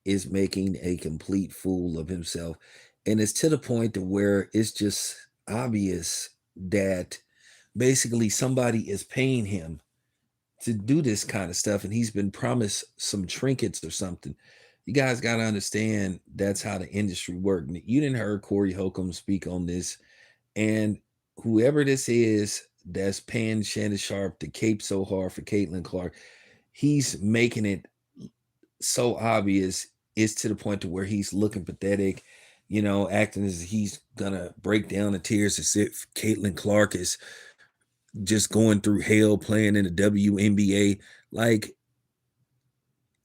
is making a complete fool of himself. And it's to the point to where it's just obvious that basically somebody is paying him to do this kind of stuff, and he's been promised some trinkets or something. You guys got to understand that's how the industry works. You didn't heard Corey Holcomb speak on this, and whoever this is that's paying Shannon Sharpe to cape so hard for Caitlyn.Clark, he's making it so obvious. It's to the point to where he's looking pathetic, acting as he's gonna break down in tears as if Caitlyn.Clark is just going through hell playing in the WNBA. Like,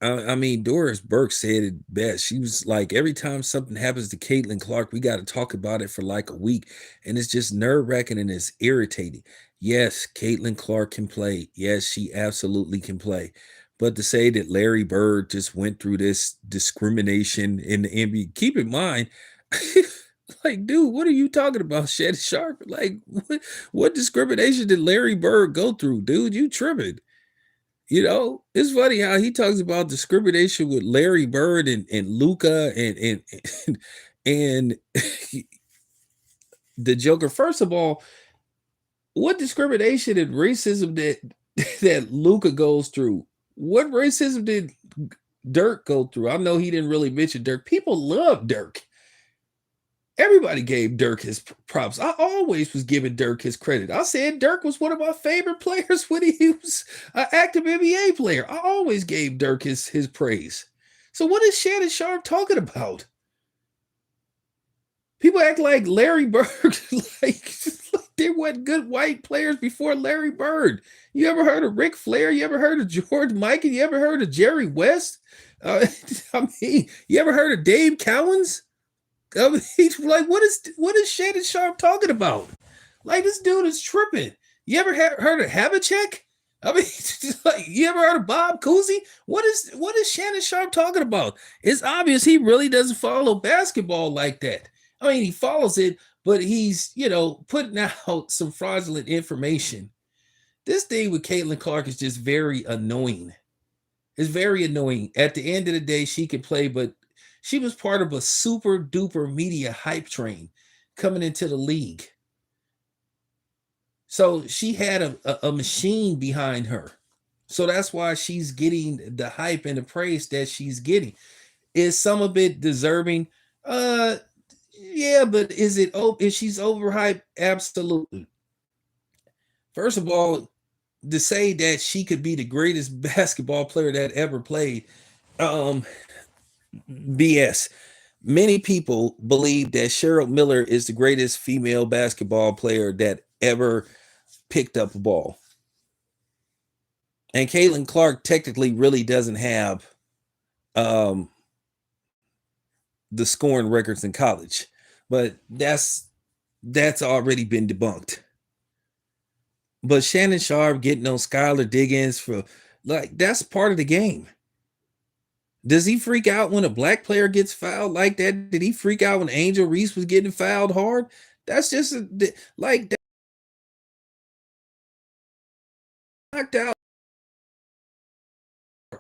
I mean, Doris Burke said it best. She was like, every time something happens to Caitlyn.Clark, we got to talk about it for like a week. And it's just nerve wracking and it's irritating. Yes, Caitlyn.Clark can play. Yes, she absolutely can play. But to say that Larry Bird just went through this discrimination in the NBA, keep in mind, like, dude, what are you talking about, Shannon Sharpe? Like, what discrimination did Larry Bird go through, dude? You tripping. It's funny how he talks about discrimination with Larry Bird and Luca and the Joker. First of all, what discrimination and racism that Luca goes through? What racism did Dirk go through? I know he didn't really mention Dirk. People love Dirk. Everybody gave Dirk his props. I always was giving Dirk his credit. I said Dirk was one of my favorite players when he was an active NBA player. I always gave Dirk his praise. So what is Shannon Sharpe talking about? People act like Larry Bird, like there wasn't good white players before Larry Bird. You ever heard of Ric Flair? You ever heard of George Mikan? You ever heard of Jerry West? I mean, you ever heard of Dave Cowens? I mean, like, what is Shannon Sharpe talking about? Like, this dude is tripping. You ever heard of Havlicek? I mean, like, you ever heard of Bob Cousy? What is Shannon Sharpe talking about? It's obvious he really doesn't follow basketball like that. I mean, he follows it, but he's putting out some fraudulent information. This thing with Caitlyn.Clark is just very annoying. It's very annoying. At the end of the day, she can play, but she was part of a super duper media hype train coming into the league. So she had a machine behind her. So that's why she's getting the hype and the praise that she's getting. Is some of it deserving? Yeah, but is she's overhyped? Absolutely. First of all, to say that she could be the greatest basketball player that ever played, BS. Many people believe that Cheryl Miller is the greatest female basketball player that ever picked up a ball. And Caitlyn.Clark technically really doesn't have the scoring records in college. But that's already been debunked. But Shannon Sharpe getting on Skylar Diggins for, like, that's part of the game. Does he freak out when a black player gets fouled like that? Did he freak out when Angel Reese was getting fouled hard? That's just like that knocked out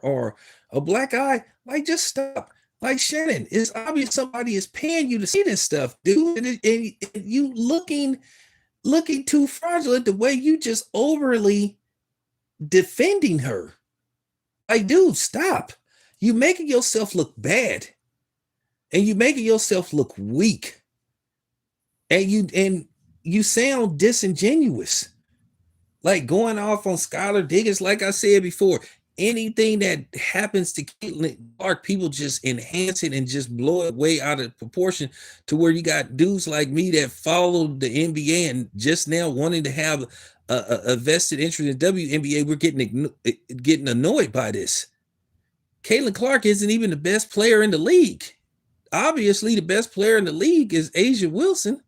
or a black eye. Like, just stop. Like, Shannon, it's obvious somebody is paying you to see this stuff, dude. And you looking too fraudulent the way you just overly defending her. Like, dude, stop. You making yourself look bad, and you making yourself look weak, and you sound disingenuous, like going off on Skylar Diggins. Like I said before, anything that happens to Caitlyn.Clark, people just enhance it and just blow it way out of proportion to where you got dudes like me that followed the NBA and just now wanting to have a vested interest in WNBA. We're getting annoyed by this. Caitlyn.Clark isn't even the best player in the league. Obviously, the best player in the league is A'ja Wilson.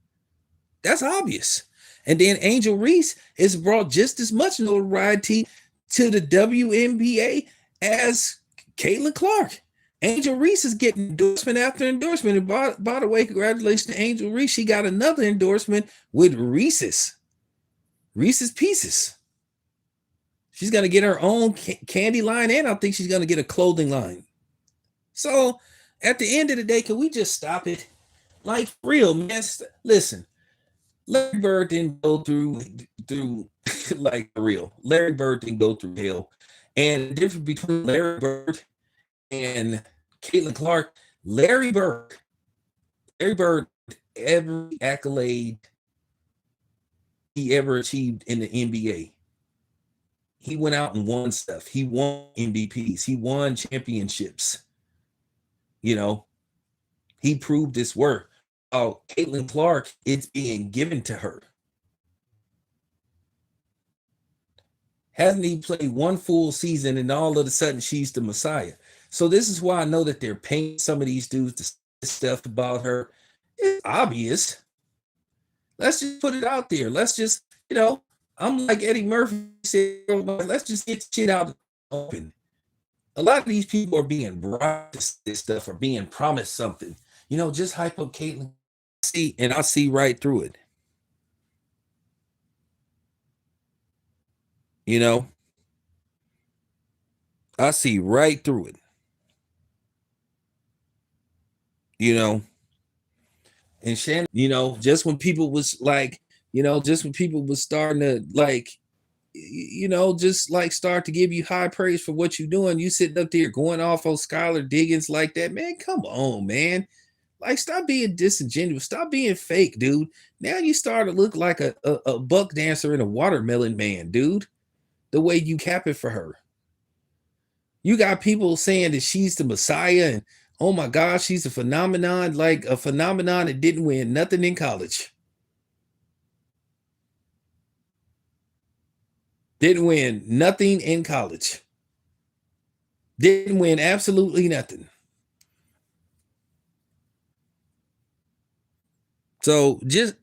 That's obvious. And then Angel Reese has brought just as much notoriety to the WNBA as Caitlyn.Clark. Angel Reese is getting endorsement after endorsement. And by the way, congratulations to Angel Reese. She got another endorsement with Reese's Pieces. She's going to get her own candy line, and I think she's going to get a clothing line. So At the end of the day, can we just stop it? Like, real, man. Listen, Larry Bird didn't go through like real. Larry Bird didn't go through hell. And the difference between Larry Bird and Caitlyn.Clark, Larry Bird, Larry Bird, every accolade he ever achieved in the NBA. He went out and won stuff. He won MVPs. He won championships. You know, he proved his worth. Oh, Caitlyn.Clark, it's being given to her. Hasn't he played one full season and all of a sudden she's the Messiah? So this is why I know that they're paying some of these dudes to say stuff about her. It's obvious. Let's just put it out there. Let's just, I'm like Eddie Murphy said, let's just get shit out open. A lot of these people are being brought to this stuff or being promised something. Just hype up Caitlyn. See, and I see right through it. I see right through it. And Shannon, just when people was like, just when people was starting to like, just like start to give you high praise for what you're doing, you sitting up there going off on Skylar Diggins like that, man. Come on, man. Like, stop being disingenuous. Stop being fake, dude. Now you start to look like a buck dancer and a watermelon man, dude. The way you cap it for her. You got people saying that she's the Messiah and oh my gosh, she's a phenomenon, like a phenomenon that didn't win nothing in college. Didn't win nothing in college. Didn't win absolutely nothing. So just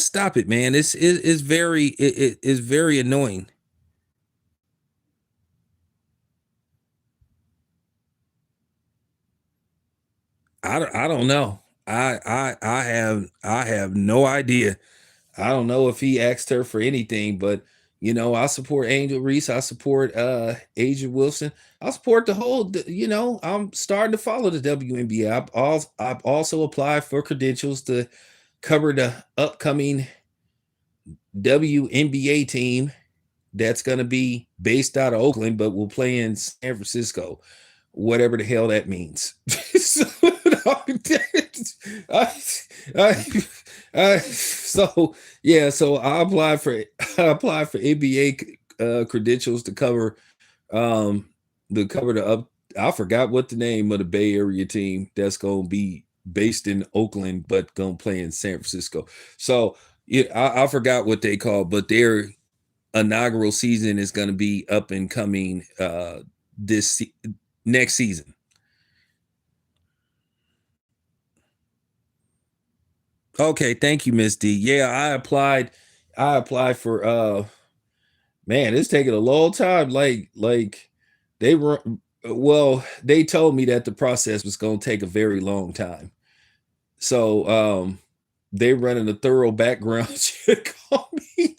stop it, man. It's very annoying. I don't know. I have no idea. I don't know if he asked her for anything, but I support Angel Reese. I support Asia Wilson. I support the whole. I'm starting to follow the WNBA. I've also applied for credentials to cover the upcoming WNBA team that's going to be based out of Oakland, but will play in San Francisco, whatever the hell that means. So, so I applied for NBA credentials to cover the up. I forgot what the name of the Bay Area team that's going to be based in Oakland but going to play in San Francisco. So I forgot what they call, but their inaugural season is going to be up and coming this next season. Okay, thank you, Miss D. Yeah, I applied. For man, it's taking a long time. Like they were they told me that the process was going to take a very long time. So they running a thorough background check on me.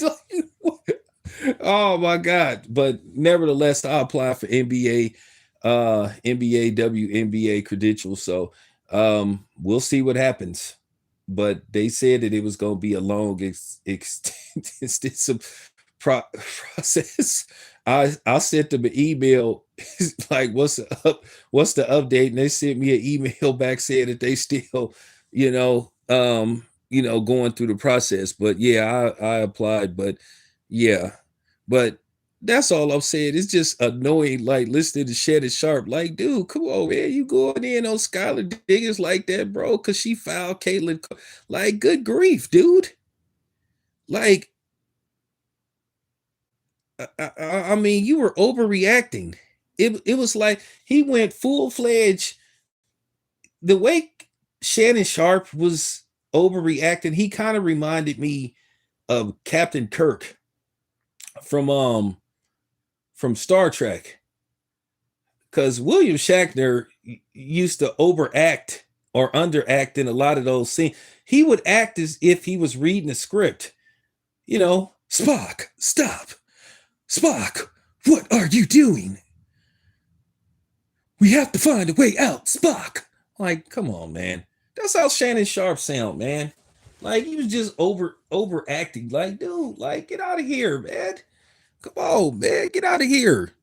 Oh my God. But nevertheless, I apply for NBA WNBA credentials. So we'll see what happens. But they said that it was going to be a long extensive process. I sent them an email like what's the update, and they sent me an email back saying that they still going through the process. But yeah, I applied, but yeah, but that's all I'm saying. It's just annoying, like listening to Shannon Sharpe. Like, dude, come on, man. You going in on Skylar Diggins like that, bro, because she fouled Caitlyn. Like, good grief, dude. Like, I mean, you were overreacting. It was like he went full-fledged. The way Shannon Sharpe was overreacting, he kind of reminded me of Captain Kirk from Star Trek, because William Shatner used to overact or underact in a lot of those scenes. He would act as if he was reading a script. Spock, stop. Spock, what are you doing? We have to find a way out, Spock. Like, come on, man. That's how Shannon Sharpe sound, man. Like he was just overacting. Like, dude, like get out of here, man. Come on, man, get out of here.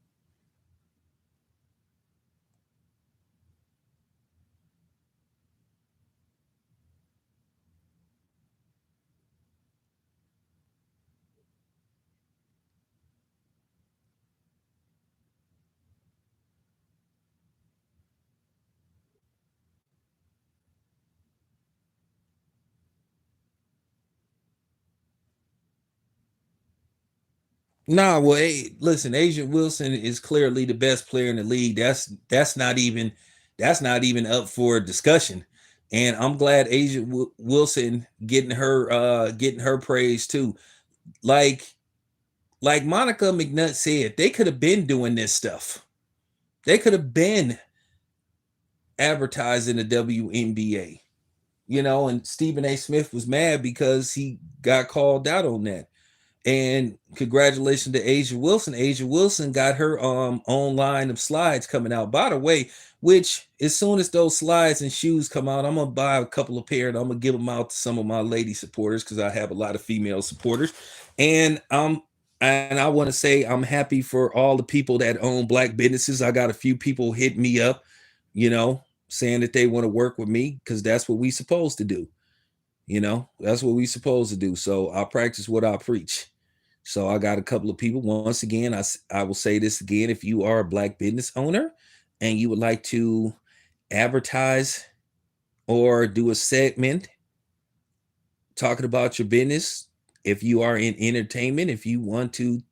Nah, well, hey, listen, Agent Wilson is clearly the best player in the league. That's not even up for discussion. And I'm glad Agent Wilson getting her praise too. Like like Monica McNutt said, they could have been doing this stuff. They could have been advertising the WNBA, and Stephen A. Smith was mad because he got called out on that. And congratulations to Asia Wilson. Asia Wilson got her own line of slides coming out. By the way, which as soon as those slides and shoes come out, I'm gonna buy a couple of pair and I'm gonna give them out to some of my lady supporters because I have a lot of female supporters. And I want to say I'm happy for all the people that own black businesses. I got a few people hit me up, saying that they want to work with me because that's what we supposed to do. That's what we supposed to do. So I practice what I preach. So I got a couple of people. Once again, I will say this again. If you are a black business owner and you would like to advertise or do a segment talking about your business, if you are in entertainment, if you want to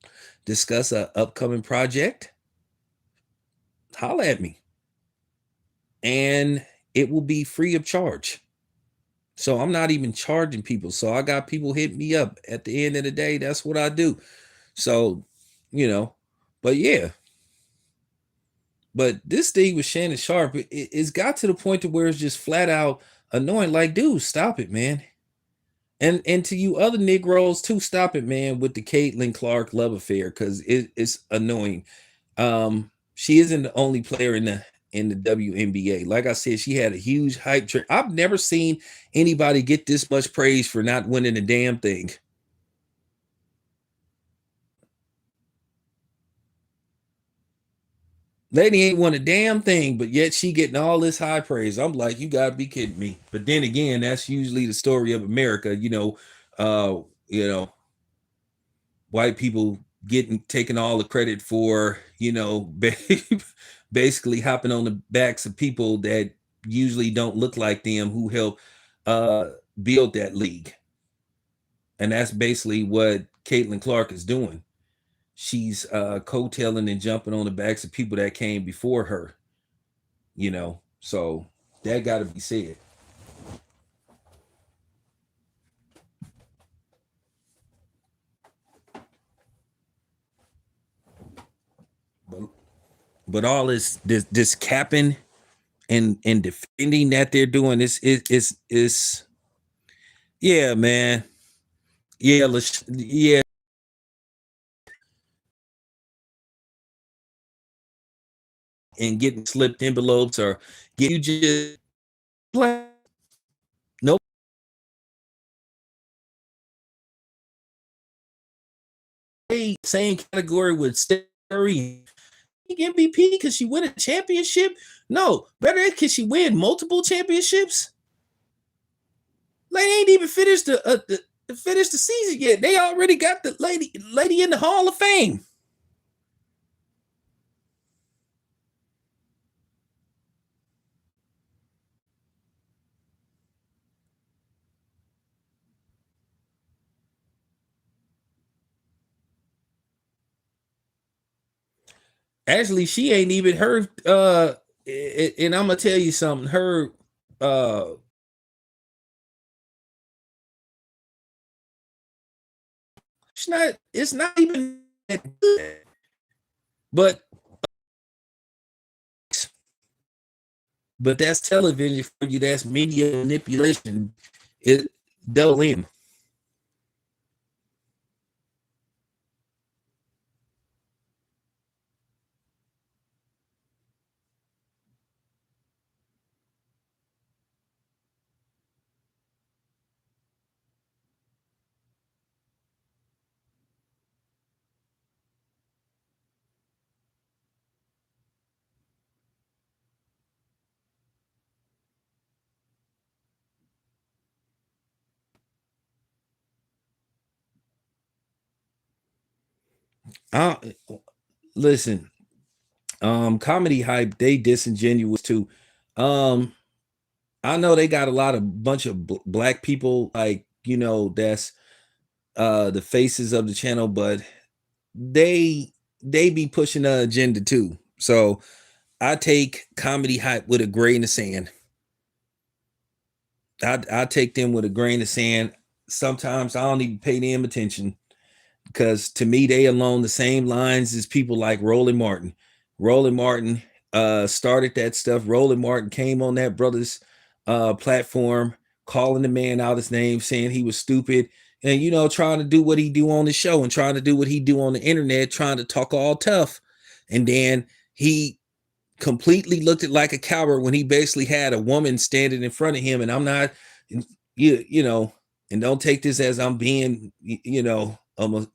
discuss a upcoming project, holla at me. And it will be free of charge. So I'm not even charging people. So I got people hit me up. At the end of the day, that's what I do. So, you know, but yeah, but this thing with Shannon Sharpe, it's got to the point to where it's just flat out annoying. Like, dude, stop it, man. And to you other Negroes too, stop it, man, with the Caitlyn.Clark love affair because it's annoying. She isn't the only player in the WNBA. Like I said, she had a huge hype train. I've never seen anybody get this much praise for not winning a damn thing. Lady ain't won a damn thing, but yet she getting all this high praise. I'm like, you gotta be kidding me. But then again, that's usually the story of America. Uh, you know, white people getting taking all the credit for, basically hopping on the backs of people that usually don't look like them who help uh build that league. And that's basically what Caitlyn.Clark is doing. She's coattailing and jumping on the backs of people that came before her. So that got to be said. but but all this capping and defending that they're doing is yeah, man. Yeah, yeah, and getting slipped envelopes or get you just like nope. Same category with Steph Curry MVP because she win a championship. No, better because she win multiple championships. Like they ain't even finished the season yet. They already got the lady in the Hall of Fame. Actually, she ain't even her. And I'm gonna tell you something. Her uh, it's not. It's not even that good. But that's television for you. That's media manipulation. It double in. Uh, listen, comedy hype, they disingenuous too. Um, I know they got a lot of bunch of black people, like, that's the faces of the channel, but they they be pushing an agenda too. So I take comedy hype with a grain of sand. I take them with a grain of sand. Sometimes I don't even pay them attention, because to me they along the same lines as people like Roland Martin. Roland Martin started that stuff. Roland Martin came on that brother's platform, calling the man out his name, saying he was stupid, and trying to do what he do on the show and trying to do what he do on the internet, trying to talk all tough. And then he completely looked it like a coward when he basically had a woman standing in front of him. And I'm not, and don't take this as I'm being, a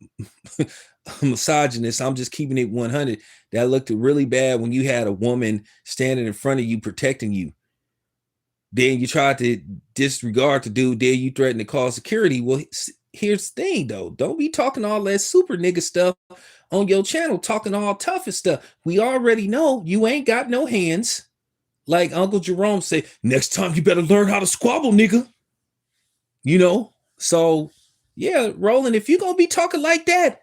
misogynist. I'm just keeping it 100. That looked really bad when you had a woman standing in front of you protecting you. Then you tried to disregard the dude. Then you threatened to call security. Well, here's the thing, though. Don't be talking all that super nigga stuff on your channel, talking all tough and stuff. We already know you ain't got no hands. Like Uncle Jerome say, next time you better learn how to squabble, nigga. So yeah, Roland, if you're gonna be talking like that,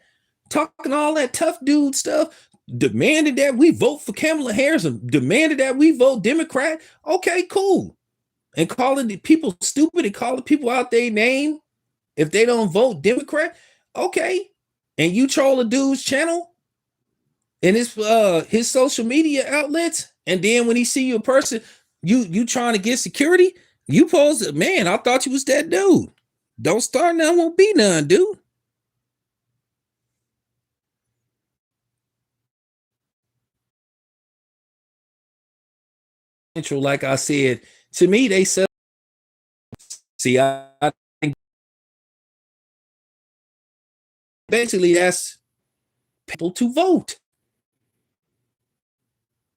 talking all that tough dude stuff, demanding that we vote for Kamala Harris and demanding that we vote Democrat, okay, cool. And calling the people stupid and calling people out their name if they don't vote Democrat, okay. And you troll a dude's channel and his social media outlets, and then when he see you in person, you trying to get security, you pose, man, I thought you was that dude. Don't start now, won't be none, dude. Like I said, to me, they sell. See, I think basically that's people to vote,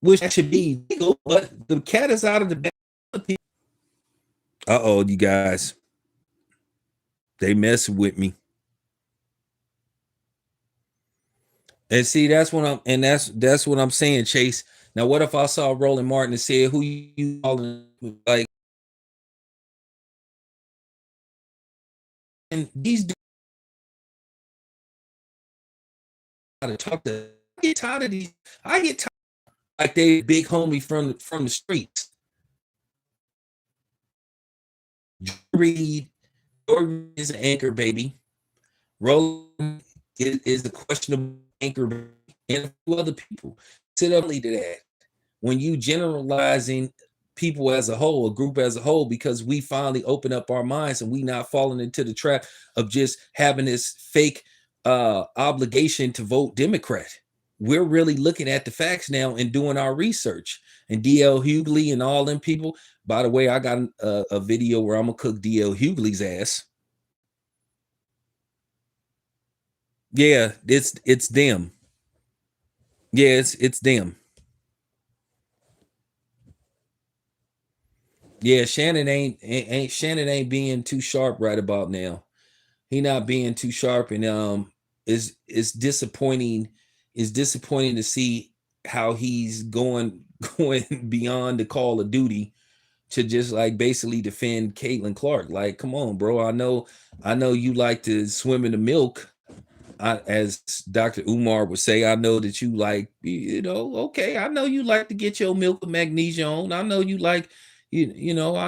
which should be legal, but the cat is out of the bag. Uh-oh, you guys. They mess with me. And see, that's what I'm saying, Chase. Now, what if I saw Roland Martin and said, who you calling, like, and these dudes to talk to, I get tired of these. I get tired like they big homie from the streets. Reed is an anchor, baby. Roland is the questionable anchor, and a few other people sit up to that. When you generalizing people as a whole, a group as a whole, because we finally open up our minds and we not falling into the trap of just having this fake obligation to vote Democrat. We're really looking at the facts now and doing our research. And DL Hughley and all them people. By the way, I got a video where I'm gonna cook DL Hughley's ass. Yeah, it's them. Yeah, it's them. Yeah, Shannon ain't being too sharp right about now. He not being too sharp, and it's disappointing. It's disappointing to see how he's going beyond the call of duty to just like basically defend Caitlyn.Clark. Like, come on, bro. I know you like to swim in the milk. As Dr. Umar would say, I know that you like, okay, I know you like to get your milk with magnesia on. I know you like, I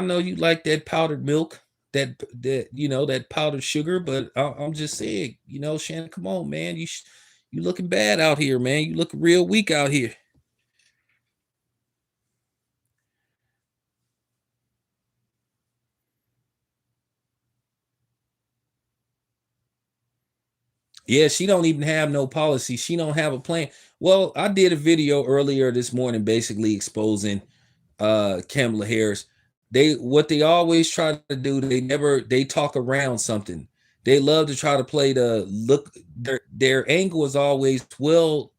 know you like that powdered milk, that powdered sugar. But I'm just saying, Shannon, come on, man, you looking bad out here, man. You looking real weak out here. Yeah, she don't even have no policy. She don't have a plan. Well, I did a video earlier this morning basically exposing Kamala Harris. They always try to do, they talk around something. They love to try to play the look, their angle is always, well,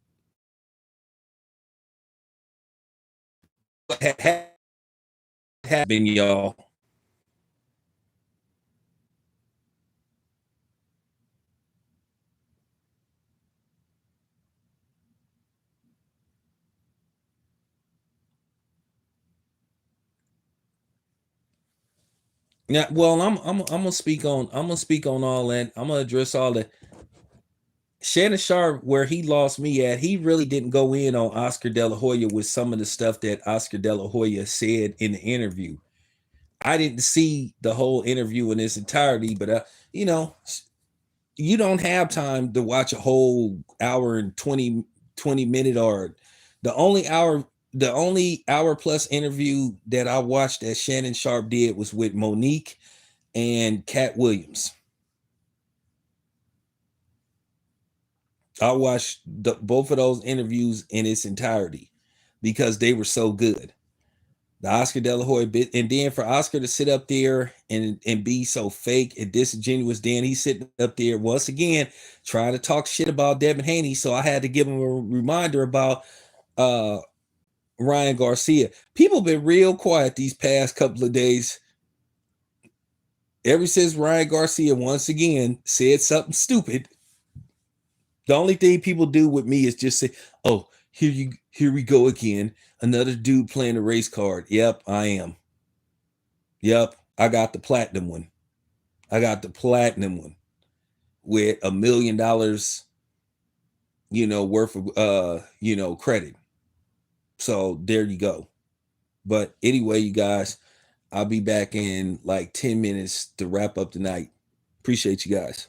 happened, y'all. Yeah, well, I'm gonna speak on all that. I'm gonna address all that. Shannon Sharpe, where he lost me at, he really didn't go in on Oscar De La Hoya with some of the stuff that Oscar De La Hoya said in the interview. I didn't see the whole interview in its entirety, but you know, you don't have time to watch a whole hour and 20 minute, or the only hour the only hour plus interview that I watched that Shannon Sharpe did was with Monique and Cat Williams. I watched both of those interviews in its entirety because they were so good. The Oscar De La Hoya bit, and then for Oscar to sit up there and be so fake and disingenuous, then he's sitting up there once again trying to talk shit about Devin Haney. So I had to give him a reminder about uh Ryan Garcia. People been real quiet these past couple of days. Ever since Ryan Garcia once again said something stupid, the only thing people do with me is just say, "Oh, here we go again. Another dude playing a race card." Yep, I am. Yep, I got the platinum one. I got the platinum one with $1 million, worth of credit. So there you go. But anyway, you guys, I'll be back in like 10 minutes to wrap up the night. Appreciate you guys.